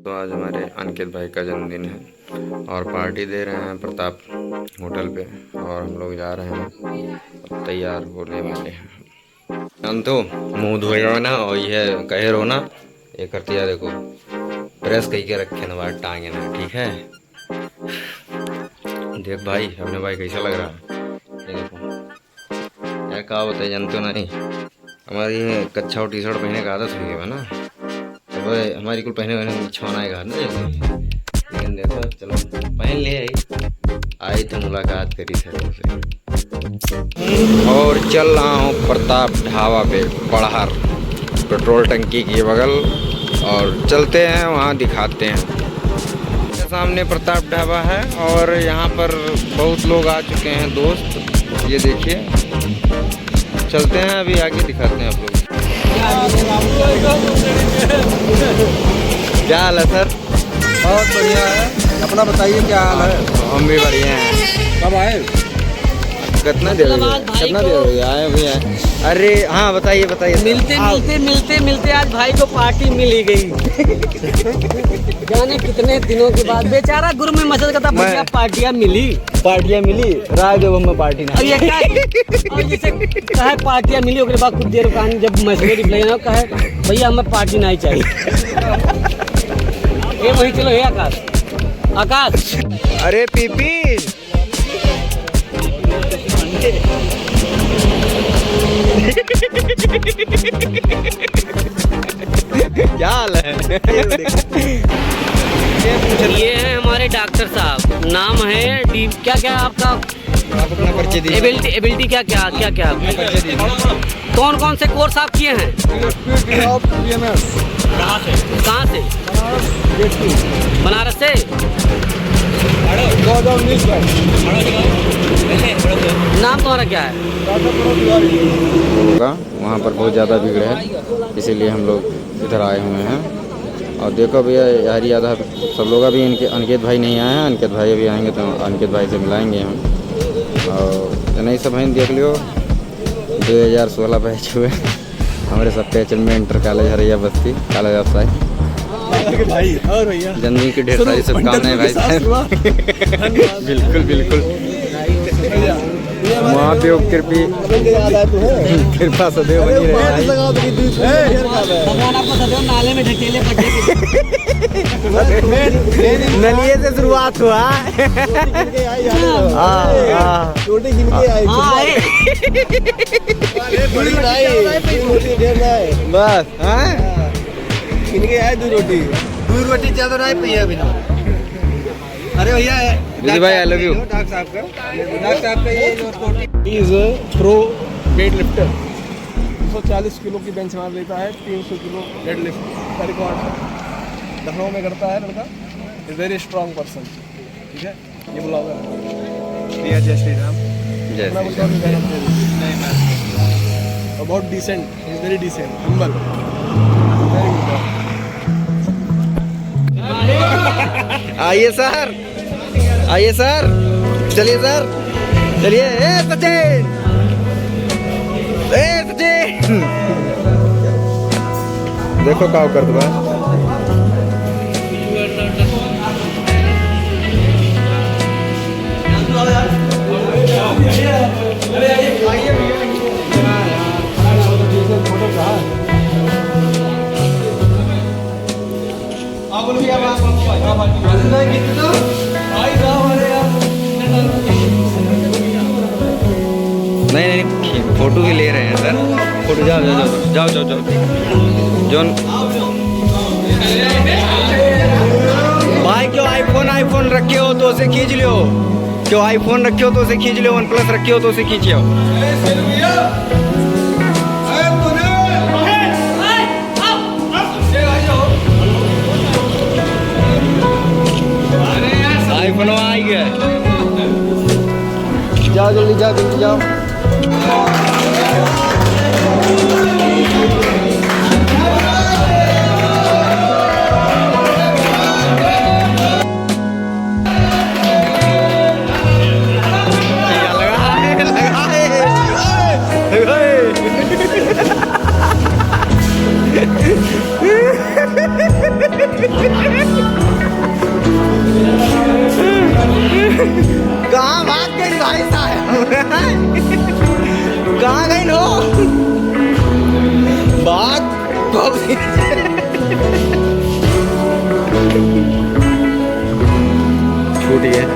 तो आज हमारे अंकित भाई का जन्मदिन है और पार्टी दे रहे हैं प्रताप होटल पे और हम लोग जा रहे हैं, अब तैयार होने वाले हैं। हम तो मुंह धोएगा ना और यह कहे रो ना ये करती है, देखो प्रेस कही के रखे ना बाहर टांगे ना, ठीक है। देख भाई अपने भाई कैसा लग रहा है, ये देखो क्या कहा होता है जानते हो नहीं, हमारी कच्छा और टी शर्ट पहनने का आदत हुई है ना, अब हमारी कुल पहने पहने छुआना है घर ना, लेकिन देखो चलो पहन ले आई तो मुलाकात करी सर से। और चल रहा हूँ प्रताप ढाबा पे पड़हर पेट्रोल टंकी के बगल, और चलते हैं वहाँ दिखाते हैं। सामने प्रताप ढाबा है और यहाँ पर बहुत लोग आ चुके हैं दोस्त, ये देखिए। चलते हैं अभी आगे दिखाते हैं आप लोग। क्या हाल है सर? बहुत बढ़िया है, अपना बताइए क्या हाल है? हम भी बढ़िया हैं। कब आए? कितना देर हो गया आए हुए हैं? अरे हाँ बताइए बताइए। मिलते आज भाई को पार्टी मिल ही गई। जाने कितने दिनों के बाद बेचारा गुरु में मचल का था, बढ़िया पार्टियां मिली राय देव में पार्टी ना। और ये क्या और जैसे कहे पार्टियां मिली उसके बाद कुछ देर कान जब मैसेज रिप्लाई ना कहे भैया हमें पार्टी नहीं चाहिए। ये वही चलो हे आकाश। अरे पीपी क्या हाल है? ये है हमारे डॉक्टर साहब, नाम है क्या क्या आपका? आप अपना परिचय दीजिए। एबिलिटी क्या कौन कौन से कोर्स आप किए हैं? कहाँ से? बनारस से। नाम तुम्हारा क्या है? वहाँ पर बहुत ज़्यादा भीड़ है, इसीलिए हम लोग इधर आए हुए हैं। और देखो भैया यार आधा सब लोग अभी अंकित भाई नहीं आए हैं, अंकित भाई अभी आएंगे तो अंकित भाई से मिलाएंगे हम। और नहीं सब हैं देख लियो 2016 बैच हुए हमारे सब पे में इंटर कॉलेज हरिया बस्ती कॉलेज व्यवसाय भाई और भैया जन्मदिन की ढेर सारी शुभकामनाएं भाई साहब। बिल्कुल महादेव कृपा सदैव बनी रहे। भगवान आपको सदैव नाले में ढकेले नलिए से शुरुआत हुआ। बस इनके आए दो रोटी ज्यादा नहीं पी है बिना। अरे भैया भाई आई लव यू। डॉक्टर साहब का ये is pro weight lifter 240 kilo की बेंच मार लेता है, 300 किलो डेड लिफ्ट का रिकॉर्ड है, लखनऊ में करता है लड़का, इज वेरी स्ट्रॉन्ग पर्सन। ठीक है, ये ब्लॉगर है भैया। जय श्री राम। बहुत decent, is very decent, humble, very good. आइए सर, चलिए सर, चलिए। सचिन देखो क्या कर दो। नहीं फोटो भी ले रहे हैं सर, फोटो जाओ जोन भाई। क्यों आईफोन रखे हो तो उसे खींच लियो, क्यों आईफोन रखे हो तो उसे खींच लियो, वन प्लस रखे हो तो उसे खींचियो। आईफोन आ गया, जाओ जल्दी जाओ। लगा कहाँ भाग गई भाई साहब? कहाँ गई नो? भाग छूट गया।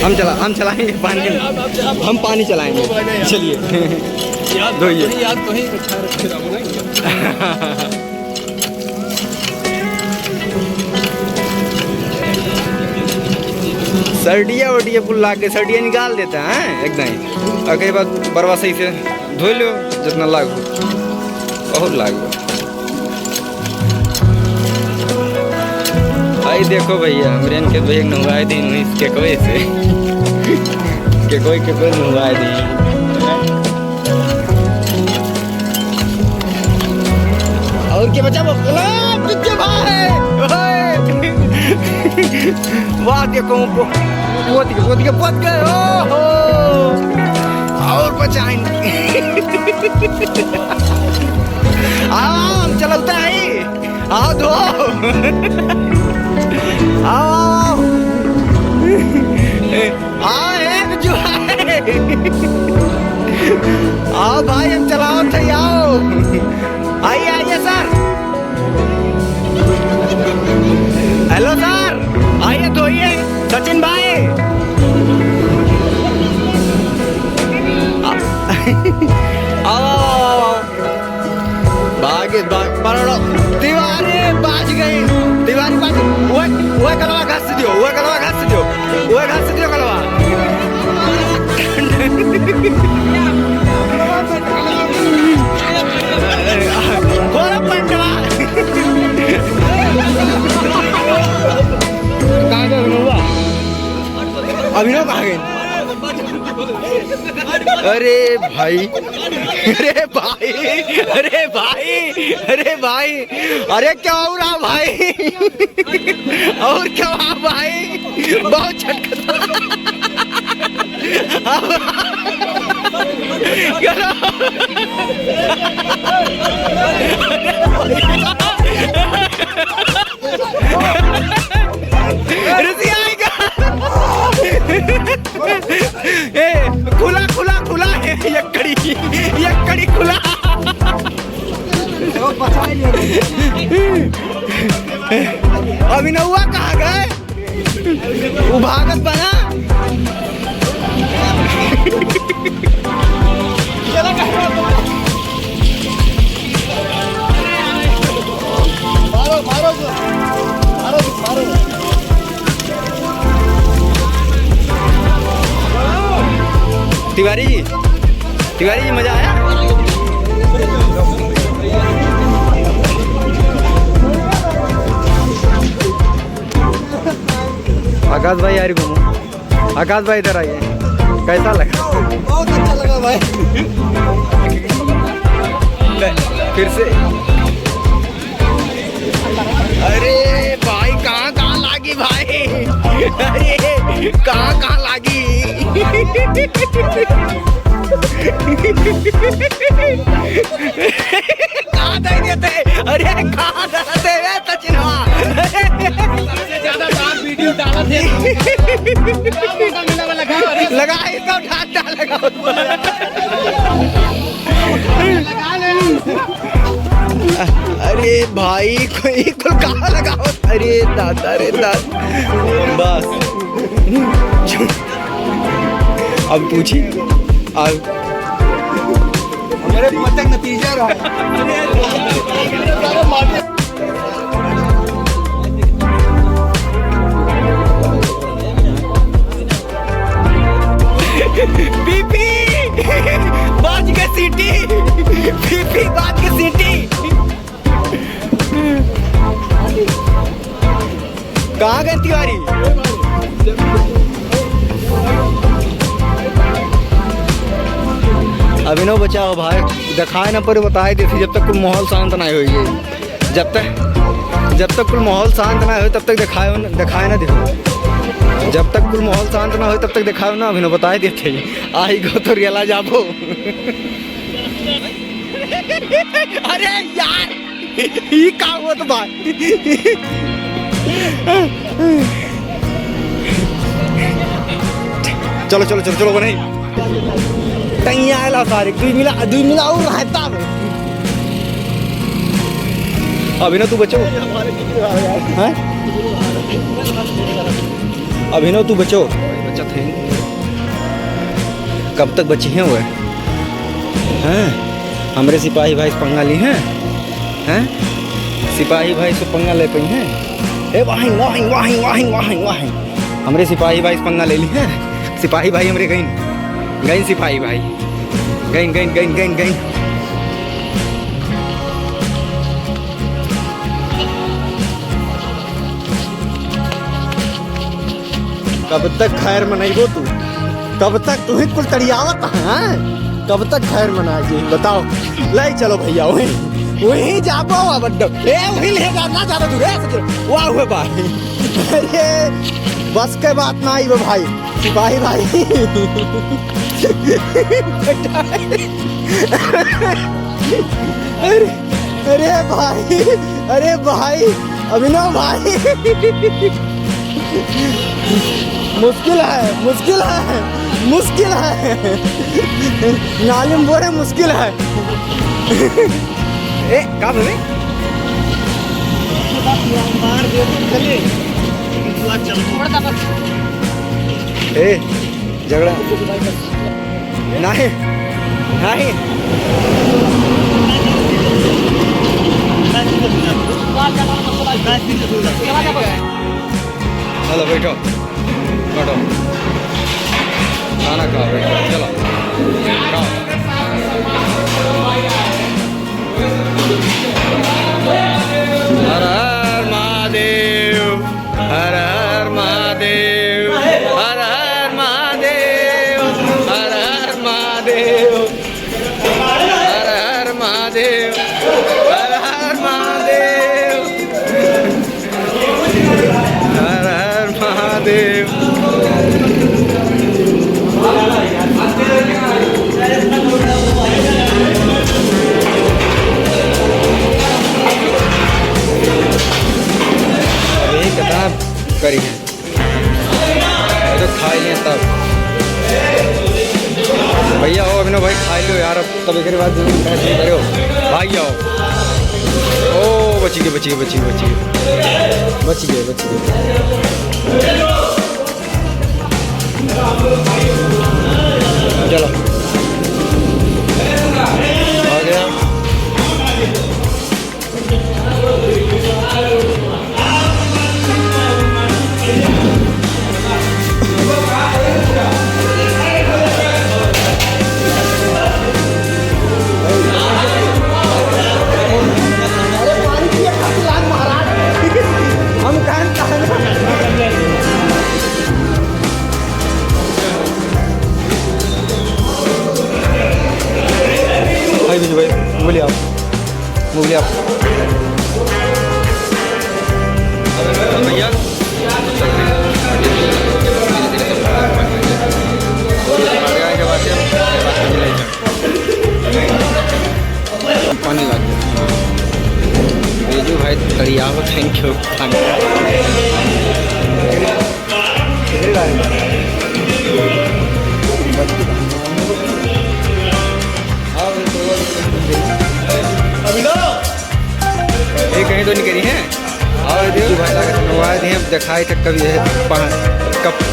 हम चलाएंगे पानी, हम पानी चलाएंगे। चलिए धोइए। याद तो ही अच्छा रखे रहो ना। सर्दियाँ वर्दियाँ कुल ला के सर्दियाँ निकाल देते हैं एकदम, और कई बार बरवा सही से धो लो जितना लागो, बहुत लागो। आई देखो भैया हमरे इनके भैया नहवाए दी के कोई से के कोई नहवाए दी। और क्या बचा वाह देखो पोत गए। ओहो और बचाएंगे। आओ हम चलता है, आओ दो आओ एक जो है आओ भाई हम चलाओ थे। आओ आइए सर। हेलो सर, आइए धोइए सचिन भाई। आओ भागे पड़ो दीवारी बाज गई। दीवारी बाज वो कलवा घास दियो, वो कलवा घास दियो, वो घास दियो कलवा। अभिनव कहाँ गए? अरे भाई अरे भाई अरे भाई अरे भाई अरे क्या हो रहा भाई? और क्या हुआ भाई? बहुत झटका खुला खुला खुला है ये कड़ी खुला। अभिनव कहाँ गए? वो भागत बना। तिवारी जी मजा आया? आकाश भाई यार घूमो। आकाश भाई इधर आइए, कैसा लगा? बहुत अच्छा लगा भाई। फिर से अरे भाई कहाँ लागी भाई? अरे कहाँ लागी? कहाँ दे देते? अरे कहाँ देते सचिनवा? ज्यादा वीडियो डाला थे लगा इसका उठा लगा अरे भाई कोई को कहाँ लगाओ? अरे दादा रे दादा। बस अब पूछिए अब हमारे पतंग नतीजा रहा। पीपी बाज के सीटी, पीपी बाज के सीटी। कहाँ गए तिवारी? अभिनव बचाओ भाई, दिखाए ना पर बताए थे जब तक कोई माहौल शांत ना हो। जब तक कोई माहौल शांत ना हो तब तक दिखाए ना देखो। जब तक कुल माहौल शांत ना हो तब तक दिखाओ ना, अभी ना बताए देते आई गो तो रियला जाबो। अरे यार ये का हुआ तो बात। चलो चलो चलो चलो नहीं तैयार आला सारे दुई मिला और रहता है। अभिनव तू बचो, हैं अभिनव तू बचो, बच्चा थे कब तक बचे हैं वो हैं? हमरे सिपाही भाई पंगा ली हैं, हैं सिपाही भाई से पंगा ले पई हैं। ए वाहिंग वाहिंग वाहिंग वाहिंग वाहिंग वाहिंग हमरे सिपाही भाई से पंगा ले ली हैं। सिपाही भाई हमरे गईन गईन सिपाही भाई गईन गईन गईन गईन गईन। कब तक खैर मनाइबो तू? कब तक तुम्हें कुल तड़ियावत हैं? कब तक खैर मनाएगी बताओ? ले चलो भैया वहीं जाबो बड्डो ए वहीं ले जाना ज्यादा दूर है। वाह हुए भाई, अरे बस के बात ना आई वो भाई सिपाही भाई। अरे भाई, अरे भाई अभिनव भाई मुश्किल है मुश्किल है मुश्किल है, नालिम बोरे मुश्किल है। ए का भाई मार दे चले ए झगड़ा नहीं नहीं चलो बैठो बैठो खाना खाओ बैठो चलो खाओ। हर हर महादेव हर हर महादेव हर हर महादेव हर हर महादेव हर हर महादेव हर हर महादेव हर हर महादेव। करी है तो खा लिए तब भैया हो अभिनव भाई खा लो यार, अब तब एक बाद करो भाई आओ। ओ बची गए बची गए बची गए बची गए बच गए बच गए। चलो आ गया। बोलिए आप बोलिए आप भैया पानी ला बेजू भाई तड़िया हो थैंक यू ये कहीं तो नहीं करी है और देखो भाई लगा दिए दिखाई तक कभी है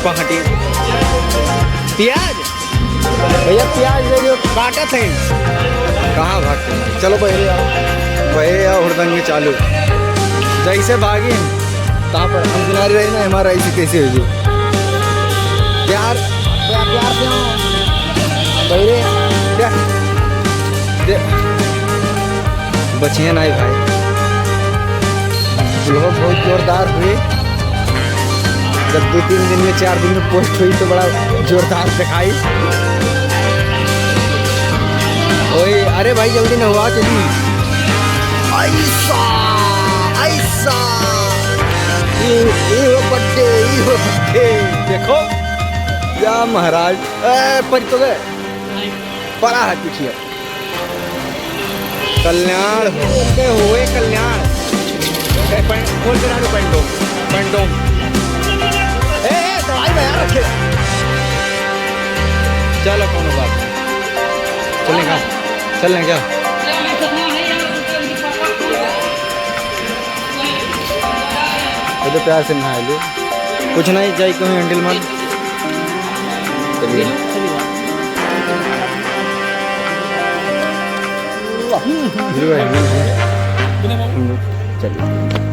पहाटी प्याज भैया प्याज ले लो काटा थे कहाँ भागते चलो बहरे आओ हुड़दंग चालू जैसे भागी कहाँ पर हम किनारे रही ना हमारा ऐसी कैसे होगी प्यार प्यार से बहरे बचिए नहीं भाई लोग बहुत जोरदार हुए। जब 2-3 दिन में 4 दिन में पोस्ट हुई तो बड़ा जोरदार दिखाई। ओए अरे भाई जल्दी ना हुआ चलिए ऐसा ऐसा बर्थडे देखो या महाराज पर तो गए पड़ा है पीछे कल्याण होते हुए कल्याण खोल के डालो पेंटोम दवाई में यार रखे चलो कौन बात चलें क्या तो प्यार से नहा लो कुछ नहीं जाए क्यों हैंडल मान चलिए चलिए